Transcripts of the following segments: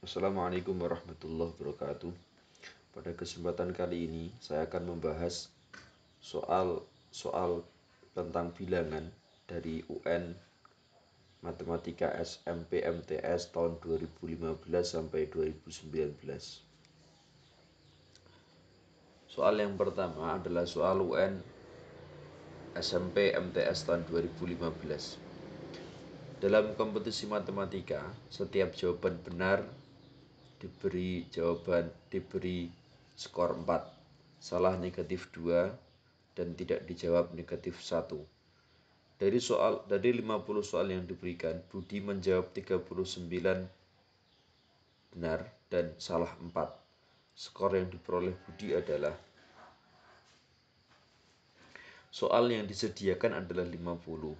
Assalamualaikum warahmatullahi wabarakatuh. Pada kesempatan kali ini saya akan membahas soal tentang bilangan dari UN Matematika SMP MTS tahun 2015 sampai 2019. Soal yang pertama adalah soal UN SMP MTS tahun 2015. Dalam kompetisi matematika, setiap jawaban benar diberi skor 4, salah negatif 2, dan tidak dijawab negatif 1. Dari 50 soal yang diberikan, Budi menjawab 39 benar dan salah 4. Skor yang diperoleh Budi adalah, soal yang disediakan adalah 50,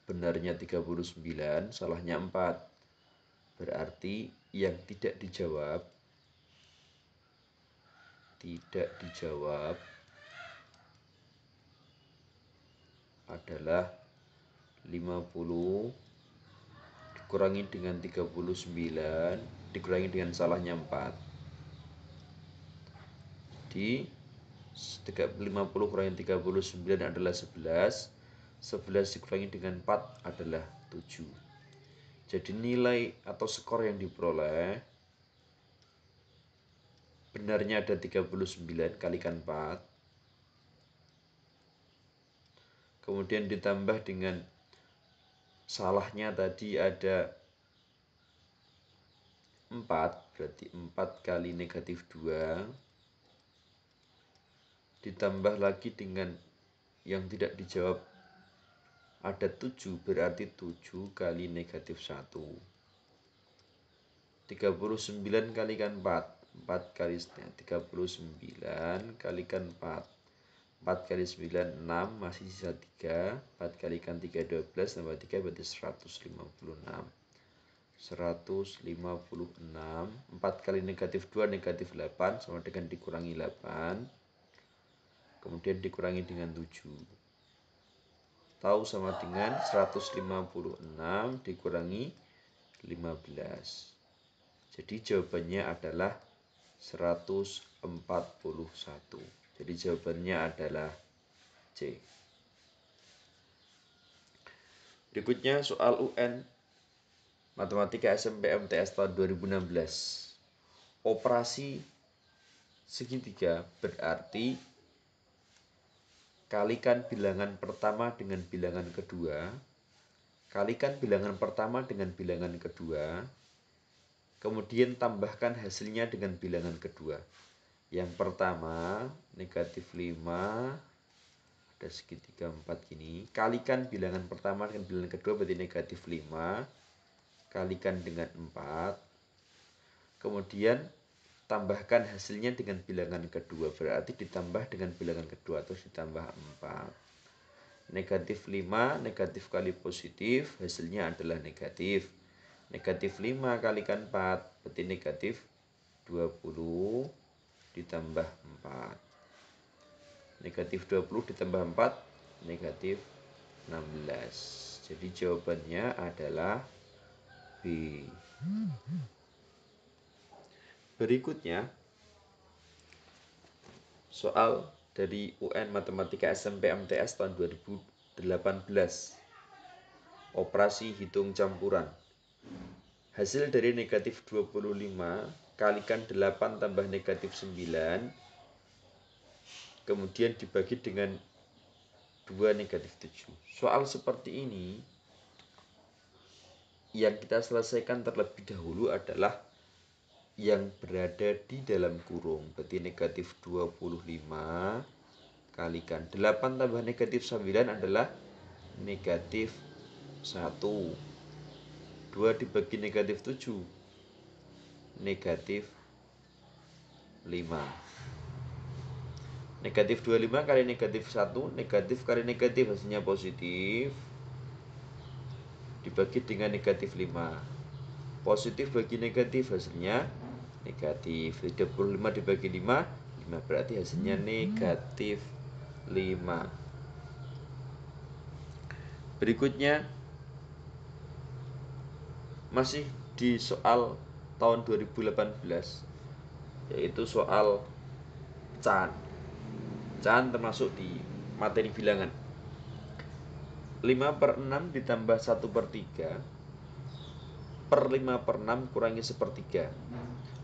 benarnya 39, salahnya 4. Berarti yang tidak dijawab adalah 50 dikurangi dengan 39 dikurangi dengan salahnya 4. Jadi 50 kurangi 39 adalah 11. 11 dikurangi dengan 4 adalah 7. Jadi nilai atau skor yang diperoleh, benarnya ada 39 kalikan 4, kemudian ditambah dengan salahnya tadi ada 4, berarti 4 kali negatif 2, ditambah lagi dengan yang tidak dijawab ada 7, berarti 7 kali negatif 1. 39 kalikan 4, 4 kali 39 kalikan 4, 4 kali 9, 6, masih sisa 3, 4 kalikan 3, 12, tambah 3 berarti 156. 156, 4 kali negatif 2, negatif 8, sama dengan dikurangi 8, kemudian dikurangi dengan 7. Tahu sama dengan 156 dikurangi 15. Jadi jawabannya adalah 141. Jadi jawabannya adalah C. Berikutnya soal UN Matematika SMP MTS tahun 2016. Operasi segitiga berarti kalikan bilangan pertama dengan bilangan kedua, kalikan bilangan pertama dengan bilangan kedua, kemudian tambahkan hasilnya dengan bilangan kedua. Yang pertama negatif 5, ada segitiga 4 gini, kalikan bilangan pertama dengan bilangan kedua berarti negatif 5, kalikan dengan 4, kemudian tambahkan hasilnya dengan bilangan kedua, berarti ditambah dengan bilangan kedua atau ditambah 4. Negatif 5, negatif kali positif, hasilnya adalah negatif. Negatif 5 kalikan 4, berarti negatif 20 ditambah 4. Negatif 20 ditambah 4, negatif 16. Jadi jawabannya adalah B. Berikutnya soal dari UN Matematika SMP MTS tahun 2018. Operasi hitung campuran. Hasil dari negatif 25 kalikan 8 tambah negatif 9, kemudian dibagi dengan 2 negatif 7. Soal seperti ini yang kita selesaikan terlebih dahulu adalah yang berada di dalam kurung, berarti negatif 25 kalikan 8 tambah negatif 9 adalah negatif 1. 2 dibagi negatif 7, negatif 5. Negatif 25 kali negatif 1, negatif kali negatif hasilnya positif, dibagi dengan negatif 5. Positif bagi negatif hasilnya negatif. 35 dibagi 5, 5, berarti hasilnya negatif 5. Berikutnya masih di soal tahun 2018, yaitu soal pecahan. Pecahan termasuk di materi bilangan. 5/6 ditambah 1/3 per 5/6 kurangi 1/3.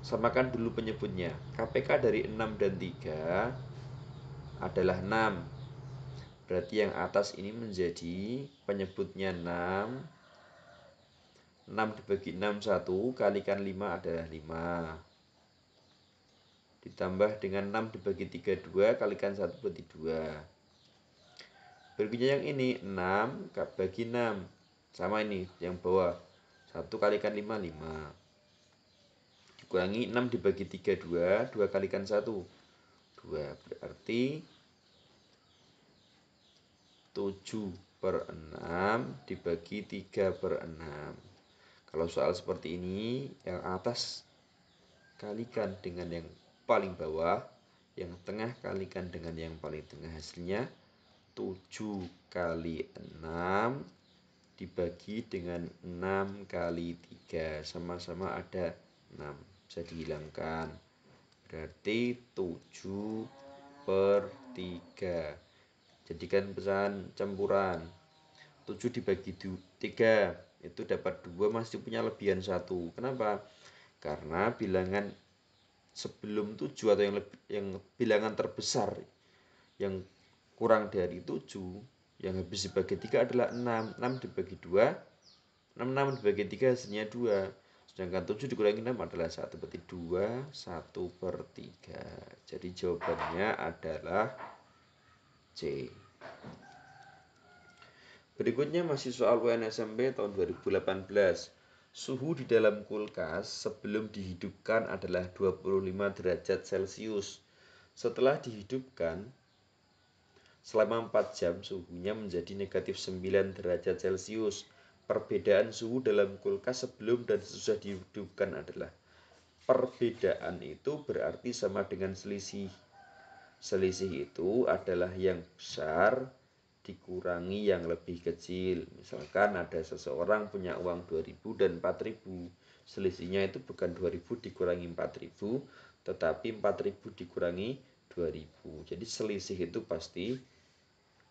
Samakan dulu penyebutnya. KPK dari 6 dan 3 adalah 6. Berarti yang atas ini menjadi penyebutnya 6. 6 dibagi 6 1, kalikan 5 adalah 5. Ditambah dengan 6 dibagi 3 2, kalikan 1 berarti 2. Berikutnya yang ini 6 bagi 6. Sama ini yang bawah. 1 kalikan 5 5. Dikurangi 6 dibagi 3 2, 2 kalikan 1 2. Berarti 7/6 dibagi 3/6. Kalau soal seperti ini, yang atas kalikan dengan yang paling bawah, yang tengah kalikan dengan yang paling tengah. Hasilnya 7 kali 6 dibagi dengan 6 kali 3. Sama-sama ada 6. Bisa dihilangkan. Berarti 7/3. Jadikan pecahan campuran. 7 dibagi 3 itu dapat 2, masih punya lebihan 1. Kenapa? Karena bilangan sebelum 7 atau yang bilangan terbesar yang kurang dari 7 yang habis dibagi 3 adalah 6. 6 dibagi 2, 6 dibagi 3 hasilnya 2. Sedangkan 7 dikurangi 6 adalah 1. Berarti 2 1/3. Jadi jawabannya adalah C. Berikutnya masih soal UN SMP tahun 2018. Suhu di dalam kulkas sebelum dihidupkan adalah 25 derajat Celcius. Setelah dihidupkan, selama 4 jam suhunya menjadi negatif 9 derajat Celcius. Perbedaan suhu dalam kulkas sebelum dan sesudah dihidupkan adalah. Perbedaan itu berarti sama dengan selisih. Selisih itu adalah yang besar dikurangi yang lebih kecil. Misalkan ada seseorang punya uang 2.000 dan 4.000. Selisihnya itu bukan 2.000 dikurangi 4.000, tetapi 4.000 dikurangi 2.000. Jadi selisih itu pasti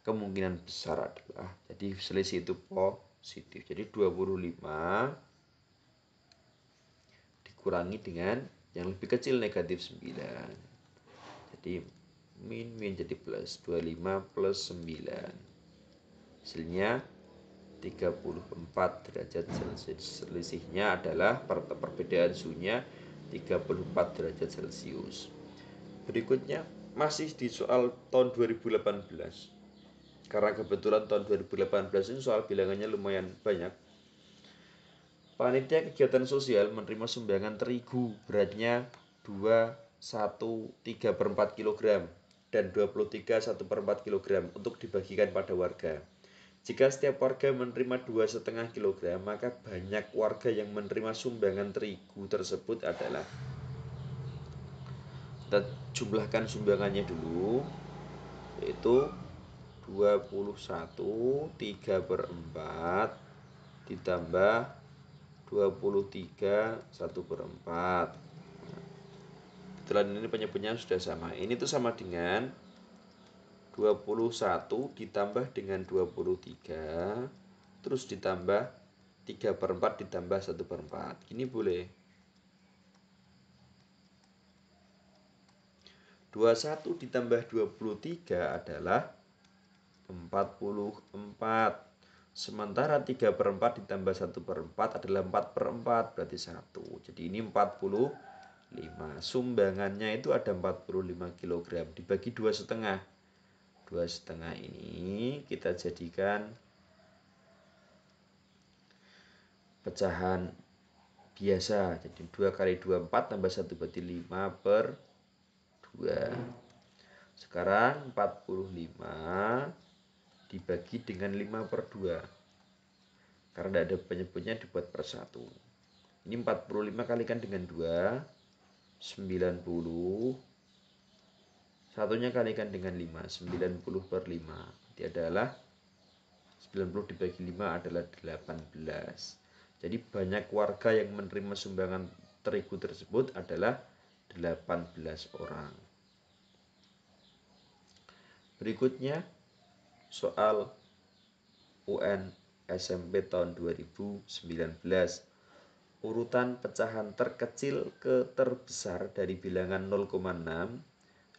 kemungkinan besar adalah, jadi selisih itu positif. Jadi 25 dikurangi dengan yang lebih kecil negatif 9. Jadi min jadi plus. 25 plus 9 hasilnya 34 derajat Celcius. Selisihnya adalah perbedaan suhunya 34 derajat Celcius. Berikutnya masih di soal tahun 2018. Karena kebetulan tahun 2018 ini soal bilangannya lumayan banyak. Panitia kegiatan sosial menerima sumbangan terigu beratnya 21,3/4 kg dan 23 1/4 kg untuk dibagikan pada warga. Jika setiap warga menerima 2,5 kg, maka banyak warga yang menerima sumbangan terigu tersebut adalah. Kita jumlahkan sumbangannya dulu, yaitu 21,3/4 ditambah 23 1/4. Kebetulan ini penyebutnya sudah sama. Ini tuh sama dengan 21 ditambah dengan 23 terus ditambah 3/4 ditambah 1/4. Ini boleh. 21 ditambah 23 adalah 44. Sementara 3/4 ditambah 1/4 adalah 4/4, berarti 1. Jadi ini 45. Sumbangannya itu ada 45 kg dibagi 2,5. 2,5 ini kita jadikan pecahan biasa. Jadi 2 kali 2 4 tambah 1 berarti 5/2. Sekarang 45 dibagi dengan 5/2. Karena tidak ada penyebutnya dibuat per 1. Ini 45 kalikan dengan 2, 90. Satunya kalikan dengan 5, 90/5. Jadi adalah 90 dibagi 5 adalah 18. Jadi banyak warga yang menerima sumbangan terigu tersebut adalah 18 orang. Berikutnya soal UN SMP tahun 2019. Urutan pecahan terkecil ke terbesar dari bilangan 0,6,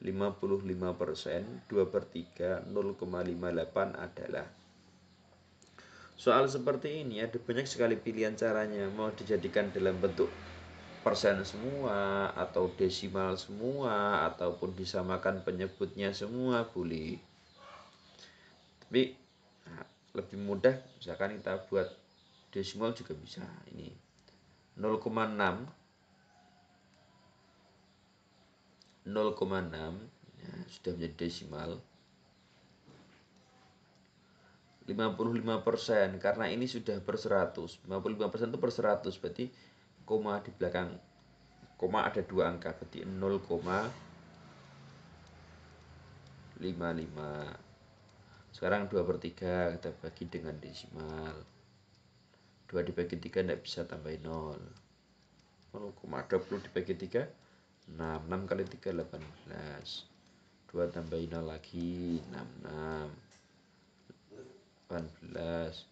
55%, 2/3, 0,58 adalah. Soal seperti ini ada banyak sekali pilihan caranya. Mau dijadikan dalam bentuk persen semua, atau desimal semua, ataupun disamakan penyebutnya semua, boleh. Tapi lebih mudah misalkan kita buat desimal juga bisa. Ini 0,6 ya, sudah menjadi desimal. 55% karena ini sudah per 100. 55% itu per 100, berarti koma di belakang koma ada 2 angka, berarti 0,55. Sekarang 2/3 kita bagi dengan desimal. 2 dibagi 3 tidak bisa tambahin 0. 0,20 dibagi 3, 6. 6 kali 3, 18. 2 tambahin 0 lagi, 66. 18.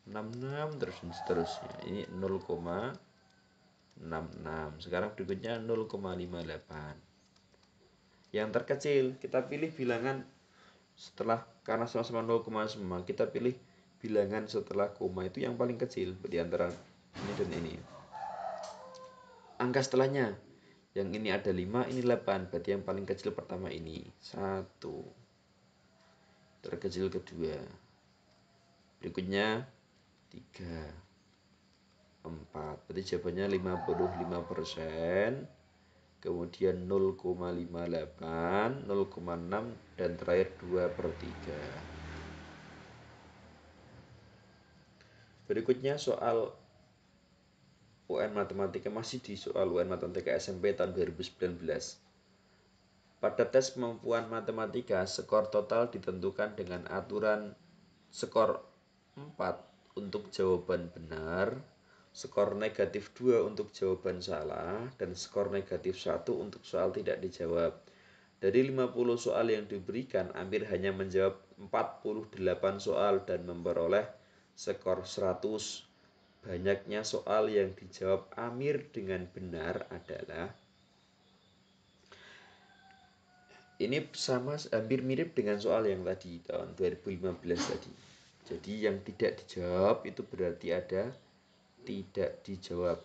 66 terus seterusnya. Ini 0,66. Sekarang berikutnya 0,58. Yang terkecil kita pilih bilangan setelah, karena sama-sama 0, semua kita pilih bilangan setelah koma itu yang paling kecil di antara ini dan ini. Angka setelahnya, yang ini ada 5, ini 8, berarti yang paling kecil pertama ini 1, terkecil kedua, berikutnya 3, 4, berarti jawabannya 55%, kemudian 0,58, 0,6, dan terakhir 2/3. Berikutnya soal UN Matematika, masih di soal UN Matematika SMP tahun 2019. Pada tes kemampuan matematika, skor total ditentukan dengan aturan skor 4 untuk jawaban benar, skor negatif 2 untuk jawaban salah, dan skor negatif 1 untuk soal tidak dijawab. Dari 50 soal yang diberikan, Amir hanya menjawab 48 soal dan memperoleh skor 100. Banyaknya soal yang dijawab Amir dengan benar adalah. Ini sama, hampir mirip dengan soal yang tadi tahun 2015 tadi. Jadi yang tidak dijawab itu berarti ada tidak dijawab.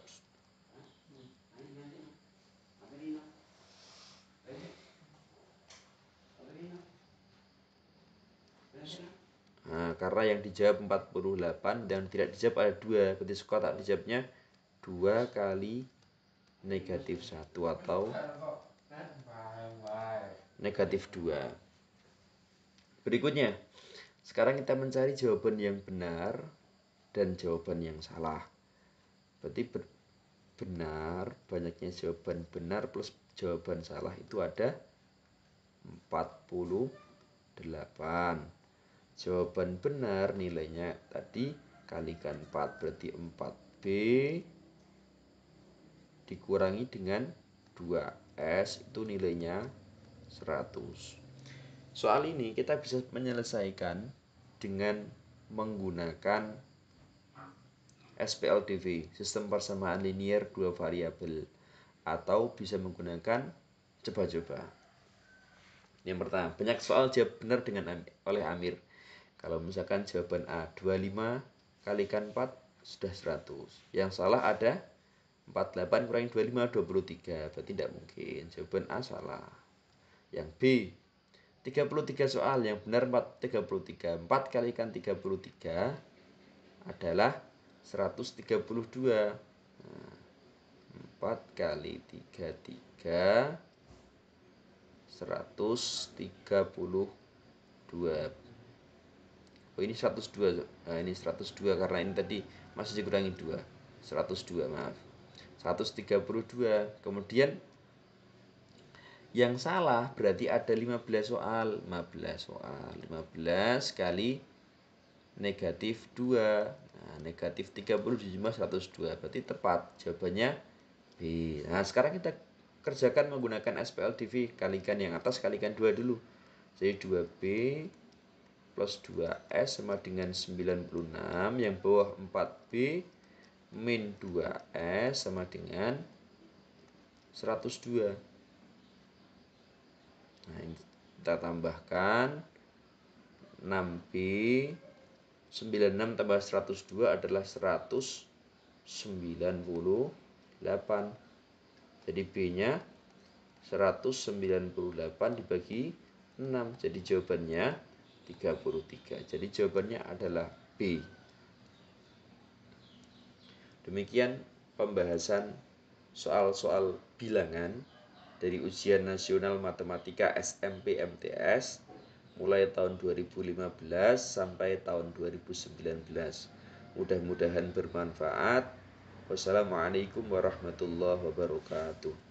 Nah, karena yang dijawab 48 dan tidak dijawab ada 2, berarti skor tak dijawabnya 2 kali negatif 1 atau negatif 2. Berikutnya, sekarang kita mencari jawaban yang benar dan jawaban yang salah. Berarti benar, banyaknya jawaban benar plus jawaban salah itu ada 48. Jawaban benar nilainya tadi kalikan 4, berarti 4B dikurangi dengan 2S itu nilainya 100. Soal ini kita bisa menyelesaikan dengan menggunakan SPLDV, sistem persamaan linier 2 variabel, atau bisa menggunakan coba-coba. Yang pertama, banyak soal jawab benar oleh Amir. Kalau misalkan jawaban A 25 kalikan 4 sudah 100. Yang salah ada 48 kurangi 25 23. Berarti tidak mungkin. Jawaban A salah. Yang B 33 soal, yang benar 33. 4 kalikan 33 adalah 132. Nah, 4 kali 33 132. Oh, ini 102. Nah, ini 102 karena ini tadi masih dikurangi 2. 102, maaf. 132. Kemudian yang salah berarti ada 15 soal. 15 soal. 15 kali negatif 2. Nah, negatif 30 dijumlah 102. Berarti tepat. Jawabannya Nah, sekarang kita kerjakan menggunakan SPLDV. Kalikan yang atas, kalikan 2 dulu. Jadi 2B plus 2S sama dengan 96. Yang bawah 4B min 2S sama dengan 102. Nah, ini kita tambahkan 6B 96 tambah 102 adalah 198. Jadi B-nya 198 dibagi 6. Jadi jawabannya 33. Jadi jawabannya adalah B. Demikian pembahasan soal-soal bilangan dari ujian nasional matematika SMP MTS mulai tahun 2015 sampai tahun 2019. Mudah-mudahan bermanfaat. Wassalamualaikum warahmatullahi wabarakatuh.